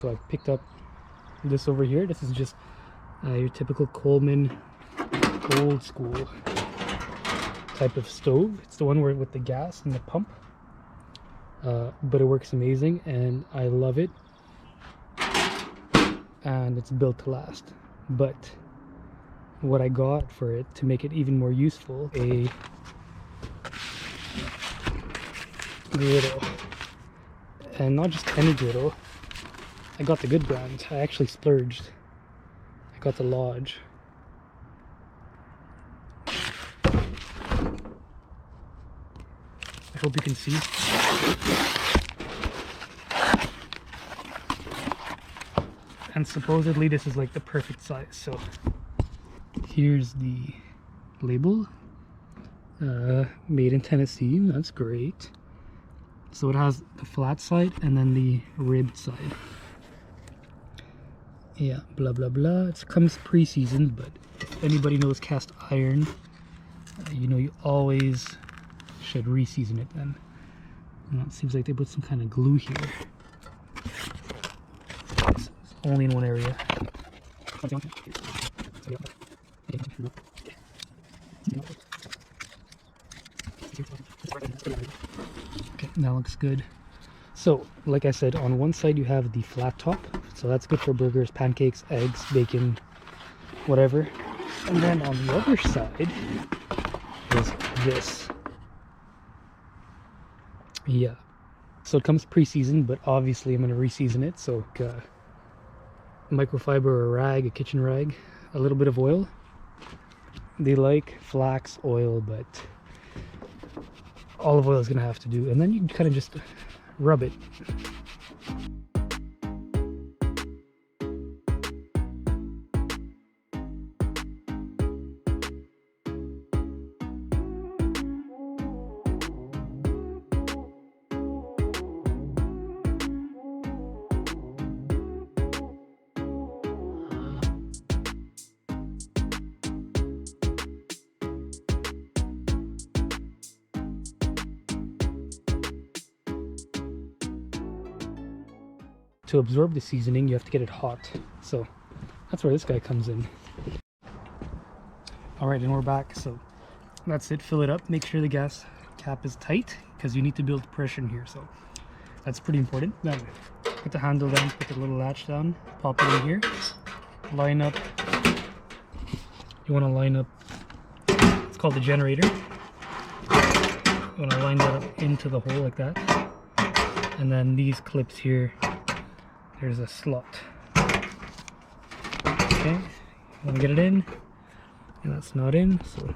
So I picked up this over here. This is just your typical Coleman old school type of stove. It's the one where with the gas and the pump, but it works amazing and I love it, and it's built to last. But what I got for it to make it even more useful, a griddle, and not just any griddle. I got the good brand. I actually splurged. I got the Lodge. I hope you can see. And supposedly this is like the perfect size. So here's the label. Made in Tennessee. That's great. So it has the flat side and then the ribbed side. Yeah, blah blah blah. It comes pre-seasoned, but if anybody knows cast iron, you know you always should re-season it then. It seems like they put some kind of glue here. It's only in one area. Okay, that looks good. So, like I said, on one side you have the flat top, so that's good for burgers, pancakes, eggs, bacon, whatever. And then on the other side is this. Yeah. So it comes pre-seasoned, but obviously I'm going to re-season it. So microfiber or a rag, a kitchen rag, a little bit of oil. They like flax oil, but olive oil is going to have to do. And then you kind of just rub it. To absorb the seasoning, you have to get it hot. So that's where this guy comes in. All right, and we're back. So that's it. Fill it up. Make sure the gas cap is tight because you need to build pressure in here. So that's pretty important. Then put the handle down, put the little latch down, pop it in here. Line up. You want to line up. It's called the generator. You want to line that up into the hole like that. And then these clips here. There's a slot. Okay, you want to get it in, and that's not in, so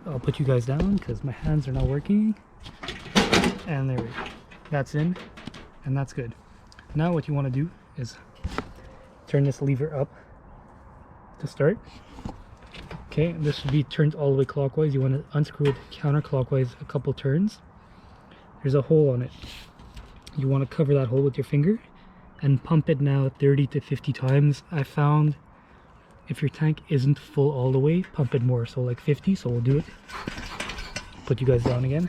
I'll put you guys down because my hands are not working. And there we go. That's in, and that's good. Now what you want to do is turn this lever up to start. Okay, this should be turned all the way clockwise. You want to unscrew it counterclockwise a couple turns. There's a hole on it. You want to cover that hole with your finger and pump it now 30 to 50 times. I found if your tank isn't full all the way, pump it more, so like 50. So we'll do it. Put you guys down again.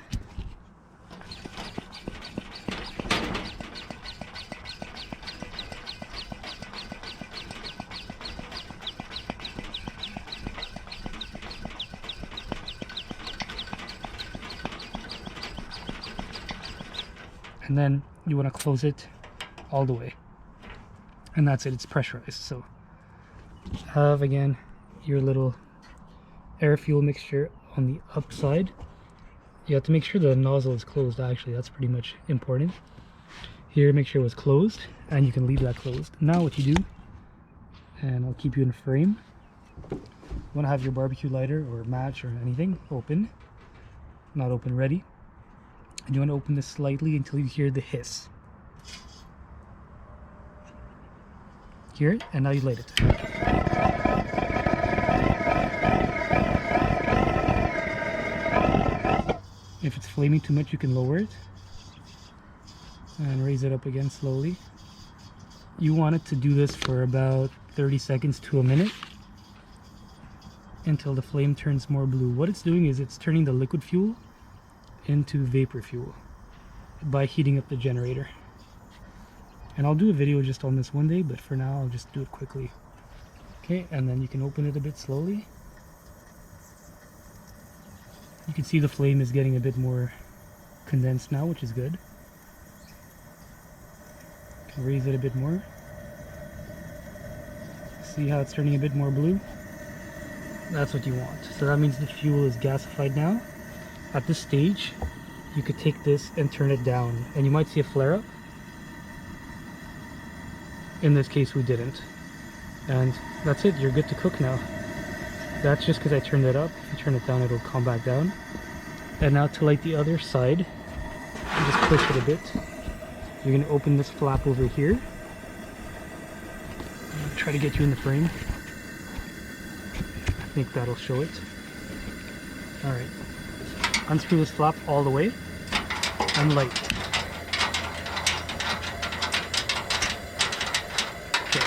And then you want to close it all the way, and that's it. It's pressurized. So have again your little air fuel mixture on the upside. You have to make sure the nozzle is closed. Actually, that's pretty much important. Here, make sure it was closed, and you can leave that closed. Now what you do, and I'll keep you in frame, you want to have your barbecue lighter or match or anything open, not open, ready. And you want to open this slightly until you hear the hiss. Hear it, and now you light it. If it's flaming too much, you can lower it and raise it up again slowly. You want it to do this for about 30 seconds to a minute until the flame turns more blue. What it's doing is it's turning the liquid fuel into vapor fuel by heating up the generator. And I'll do a video just on this one day, but for now I'll just do it quickly. Okay, and then you can open it a bit slowly. You can see the flame is getting a bit more condensed now, which is good. You can raise it a bit more. See how it's turning a bit more blue? That's what you want. So that means the fuel is gasified now. At this stage, you could take this and turn it down, and you might see a flare up. In this case, we didn't. And that's it, you're good to cook now. That's just because I turned it up. If you turn it down, it'll come back down. And now to light the other side, you just push it a bit. You're going to open this flap over here. Try to get you in the frame. I think that'll show it. Alright. Unscrew this flap all the way and light. Okay.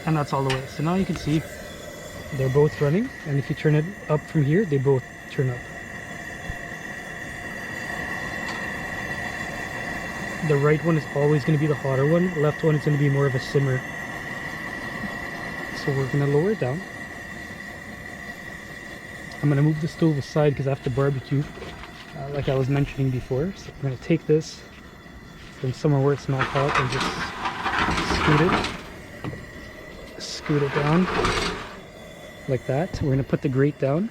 And that's all the way. So now you can see they're both running, and if you turn it up from here, they both turn up. The right one is always going to be the hotter one, the left one is going to be more of a simmer. So we're going to lower it down. I'm going to move the stove aside because I have to barbecue, like I was mentioning before. So we're going to take this from somewhere where it's not hot and just scoot it down like that. We're going to put the grate down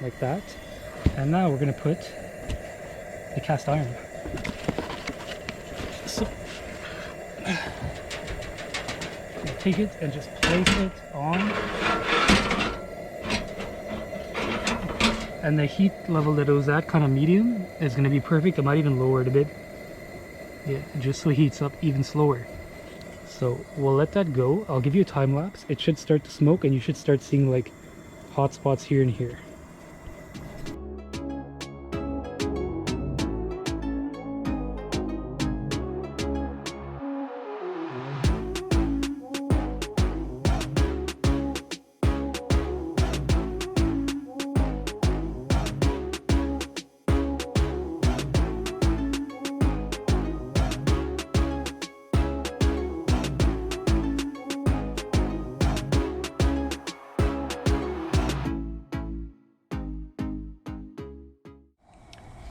like that, and now we're going to put the cast iron. So take it and just place it on, and the heat level that it was at, kind of medium, is going to be perfect. I might even lower it a bit, yeah, just so it heats up even slower. So we'll let that go. I'll give you a time lapse. It should start to smoke, and you should start seeing like hot spots here and here.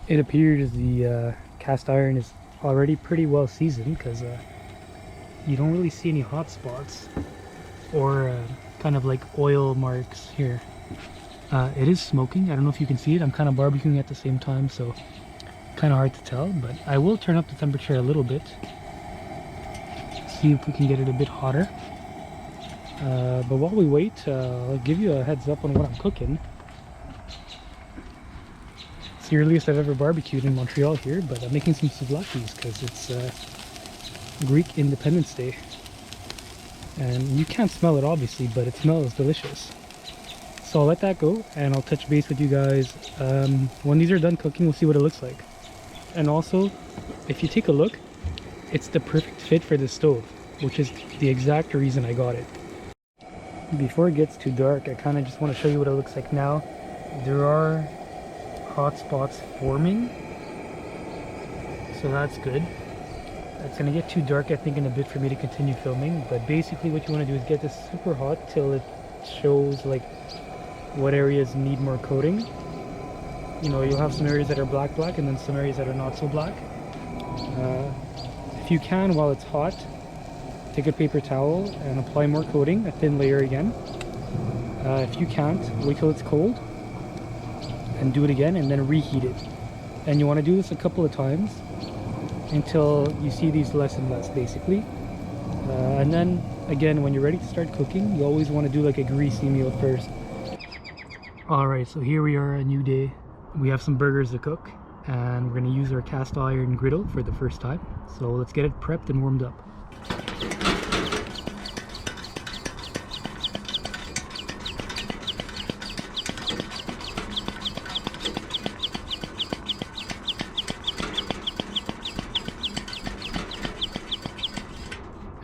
It appears the cast iron is already pretty well seasoned, because you don't really see any hot spots or kind of like oil marks here. It is smoking. I don't know if you can see it. I'm kind of barbecuing at the same time, so kind of hard to tell, but I will turn up the temperature a little bit, see if we can get it a bit hotter. But while we wait, I'll give you a heads up on what I'm cooking. It's the earliest I've ever barbecued in Montreal here, but I'm making some souvlaki's because it's Greek Independence Day. And you can't smell it obviously, but it smells delicious. So I'll let that go, and I'll touch base with you guys when these are done cooking. We'll see what it looks like. And also, if you take a look, it's the perfect fit for this stove, which is the exact reason I got it. Before it gets too dark, I kind of just want to show you what it looks like now. There are hot spots forming, so that's good. It's going to get too dark, I think, in a bit for me to continue filming, but basically what you want to do is get this super hot till it shows like what areas need more coating. You know, you'll have some areas that are black and then some areas that are not so black. If you can, while it's hot, take a paper towel and apply more coating, a thin layer again. If you can't, wait till it's cold and do it again, and then reheat it. And you want to do this a couple of times until you see these less and less, basically. And then again, when you're ready to start cooking, you always want to do like a greasy meal first. Alright, so here we are, a new day. We have some burgers to cook, and we're going to use our cast iron griddle for the first time. So let's get it prepped and warmed up.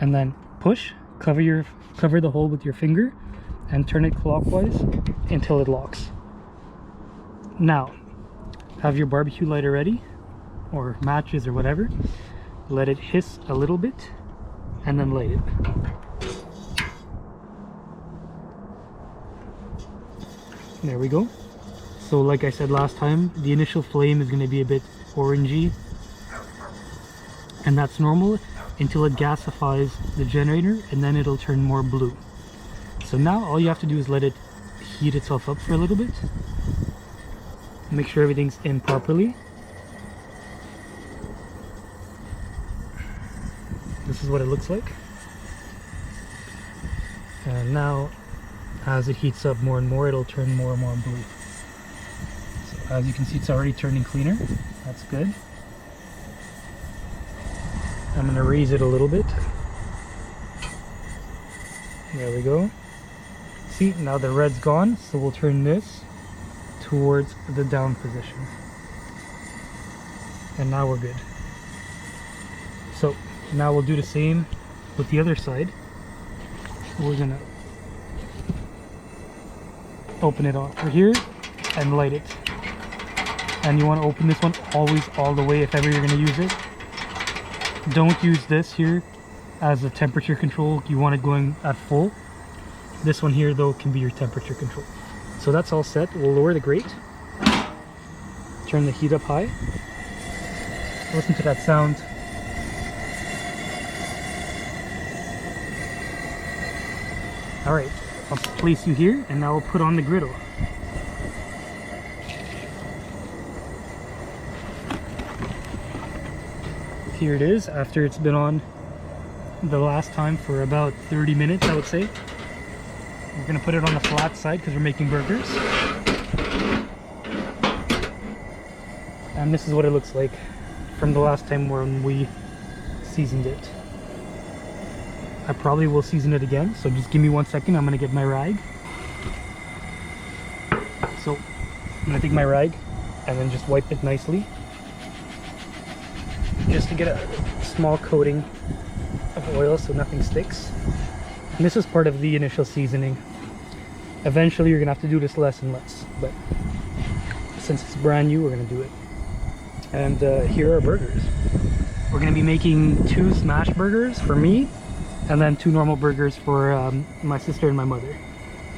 And then push, cover the hole with your finger, and turn it clockwise until it locks. Now, have your barbecue lighter ready, or matches or whatever. Let it hiss a little bit and then light it. There we go. So like I said last time, the initial flame is going to be a bit orangey, and that's normal until it gasifies the generator, and then it'll turn more blue. So now all you have to do is let it heat itself up for a little bit. Make sure everything's in properly. This is what it looks like. And now as it heats up more and more, it'll turn more and more blue. So as you can see, it's already turning cleaner. That's good. I'm going to raise it a little bit. There we go. See, now the red's gone, so we'll turn this towards the down position. And now we're good. So now we'll do the same with the other side. We're going to open it off for here and light it. And you want to open this one always all the way if ever you're going to use it. Don't use this here as a temperature control. You want it going at full. This one here though can be your temperature control. So that's all set. We'll lower the grate. Turn the heat up high. Listen to that sound. Alright, I'll place you here and now we'll put on the griddle. Here it is after it's been on the last time for about 30 minutes, I would say. We're going to put it on the flat side because we're making burgers. And this is what it looks like from the last time when we seasoned it. I probably will season it again, so just give me 1 second. I'm going to get my rag. So I'm going to take my rag and then just wipe it nicely, just to get a small coating of oil so nothing sticks. And this is part of the initial seasoning. Eventually you're gonna have to do this less and less, but since it's brand new, we're gonna do it. And here are burgers. We're gonna be making 2 smash burgers for me, and then 2 normal burgers for my sister and my mother.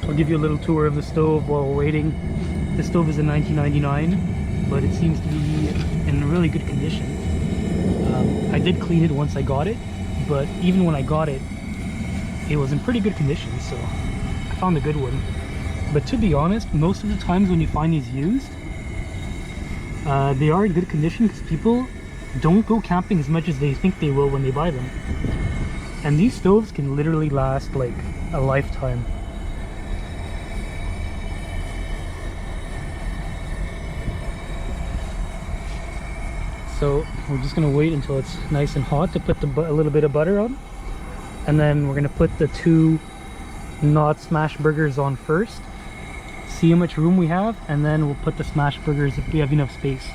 I'll give you a little tour of the stove while we're waiting. The stove is a 1999, but it seems to be in really good condition. I did clean it once I got it, but even when I got it, it was in pretty good condition, so I found a good one. But to be honest, most of the times when you find these used, they are in good condition because people don't go camping as much as they think they will when they buy them. And these stoves can literally last like a lifetime. So we're just gonna wait until it's nice and hot to put a little bit of butter on, and then we're gonna put the 2 not smash burgers on first, see how much room we have, and then we'll put the smash burgers if we have enough space.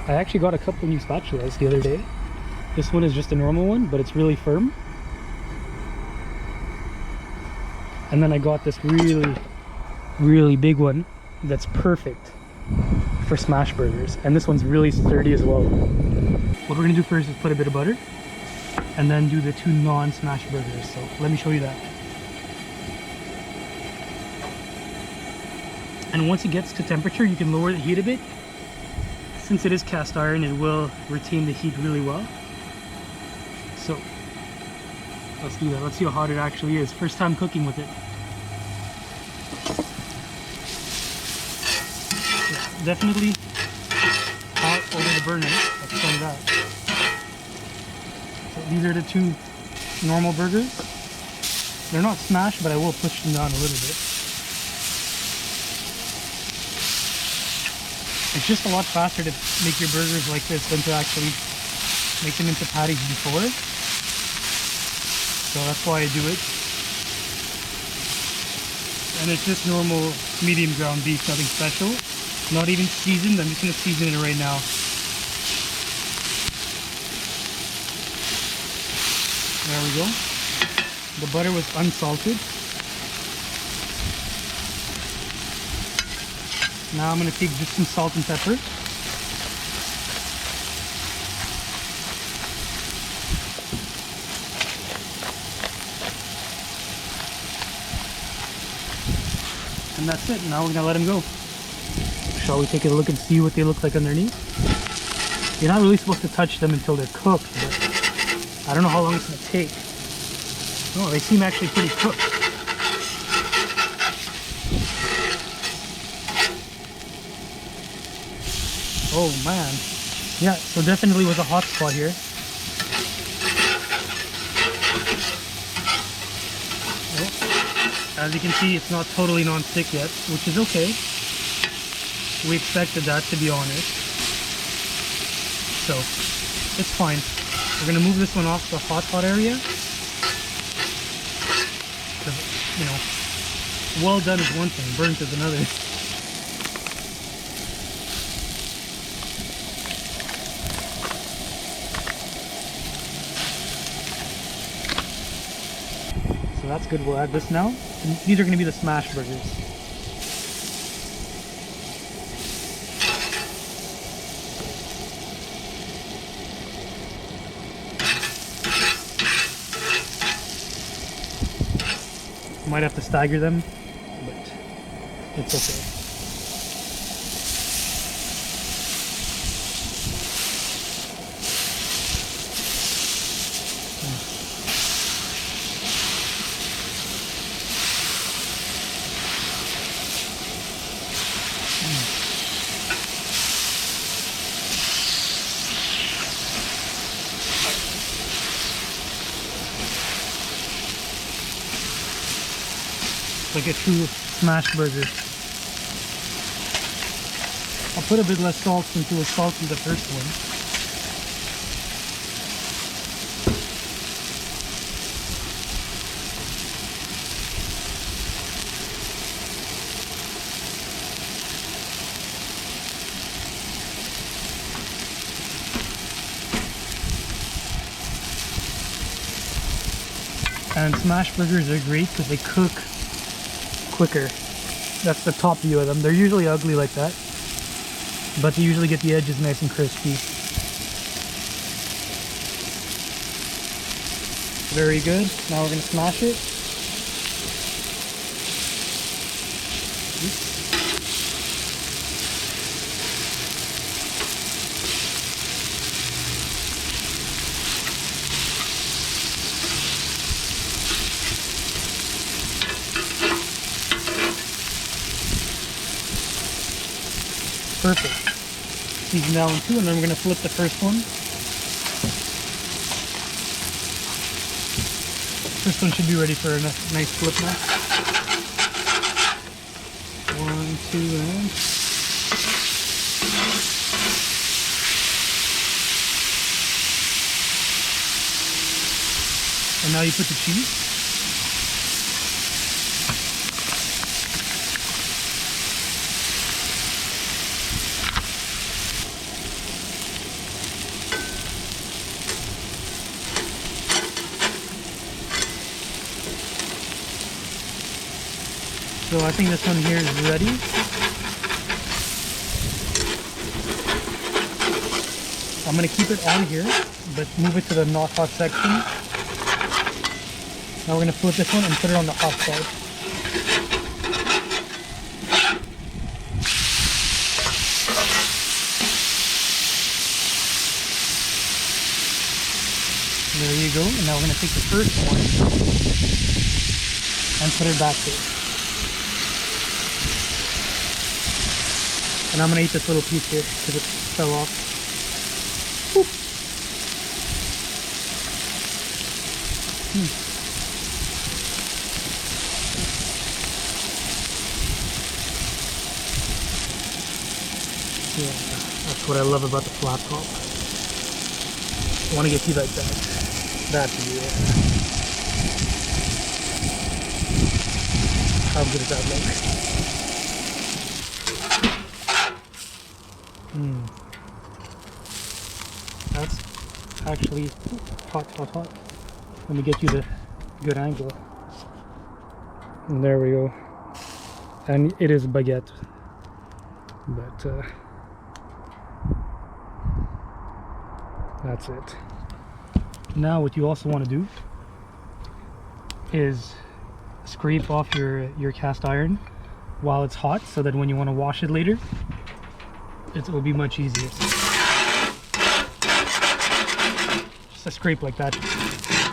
I actually got a couple new spatulas the other day. This one is just a normal one, but it's really firm. And then I got this really big one that's perfect for smash burgers, and this one's really sturdy as well. What we're gonna do first is put a bit of butter and then do the 2 non-smash burgers. So let me show you that. And once it gets to temperature, you can lower the heat a bit. Since it is cast iron, it will retain the heat really well. So let's do that. Let's see how hot it actually is. First time cooking with it. It's definitely hot over the burner. I'll tell you that. So these are the 2 normal burgers. They're not smashed, but I will push them down a little bit. It's just a lot faster to make your burgers like this than to actually make them into patties before. So that's why I do it. And it's just normal medium ground beef, nothing special. Not even seasoned. I'm just going to season it right now. There we go. The butter was unsalted. Now I'm going to take just some salt and pepper. And that's it. Now we're gonna let them go. Shall we take a look and see what they look like underneath? You're not really supposed to touch them until they're cooked, but I don't know how long it's gonna take. Oh, they seem actually pretty cooked. Oh man. Yeah, so definitely was a hot spot here. Oh, as you can see, it's not totally non-stick yet, which is okay. We expected that, to be honest. So, it's fine. We're gonna move this one off the hot area. You know, well done is one thing, burnt is another. So that's good, we'll add this now. And these are going to be the smash burgers. Might have to stagger them, but it's okay. Like a true smash burger. I'll put a bit less salt since it was salty the first one. And smash burgers are great because they cook quicker. That's the top view of them. They're usually ugly like that, but they usually get the edges nice and crispy. Very good. Now we're going to smash it. Oops. Perfect. Season that one too, and then we're going to flip the first one. This one should be ready for a nice flip now. 1, 2, and... And now you put the cheese. So I think this one here is ready. I'm going to keep it on here, but move it to the not hot section. Now we're going to flip this one and put it on the hot side. There you go. And now we're going to take the first one and put it back there. And I'm going to eat this little piece here because it fell off. Whoop. Yeah, that's what I love about the flat top. I want to get you like that. That's yeah. How good does that look? That's actually hot. Let me get you the good angle. And there we go. And it is baguette. But that's it. Now what you also want to do is scrape off your cast iron while it's hot, so that when you want to wash it later, it will be much easier. Just a scrape like that.